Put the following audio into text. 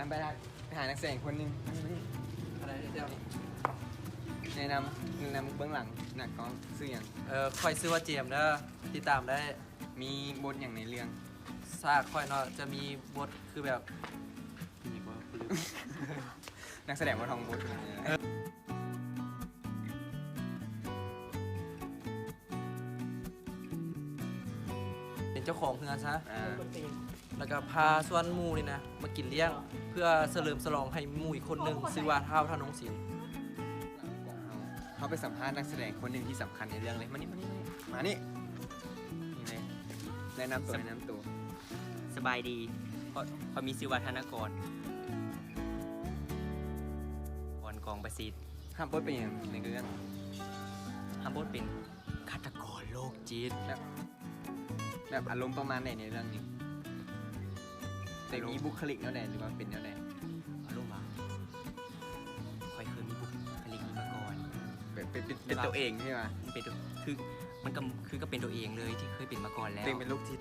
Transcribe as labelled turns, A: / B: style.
A: ไปหานักแสดงคนหนึง
B: อะไรเจ้านี่
A: แนะนำเบื้องหลังหนักก้องซื้ออย่าง
B: คอยซื้อว่าเจมส์เด้อติดตามได้
A: มีบทอย่างในเรื่อง
B: ซากคอยเนาะจะมีบทคือแบบ
C: มีกว่าลืม
A: นักแสดงว่าทองบท
B: เป็นเจ้าของเพื่อนซะ
A: อ่า
B: แล้วก็พาส่วนหมูนี่นะมากินเลี้ยง เพื่อเฉลิมฉลองให้หมูอีกคนหนึ่งชื่อว่าท้าวธนงศิลป์
A: เขาไปสัมภาษณ์นักแสดงคนหนึ่งที่สำคัญในเรื่องเลยมานี่นี่เลยแนะนำตัว
C: สบายดีเพราะมีชื่อว่าธนกรกองประสิทธิ์
A: ห้ามบทเป็นอย่างในเรื่อง
C: ทำบทเป็นฆาตกรโรคจิต
A: แบบอารมณ์ประมาณไหนในเรื่องนี้แต่มีบุคลิกแนวไหนหรือว่าเป็นแนวไหน
C: อารมณ์ว่าคอยเคยมีบุคลิกนี้มาก่อน
A: เป็นตัวเองใช่ไหม
C: มันเป็นตัวคือมันก็คือก็เป็นตัวเองเลยที่เคยเป็นมาก่อนแล้ว
A: ตัวเองเป็นลูกทิศ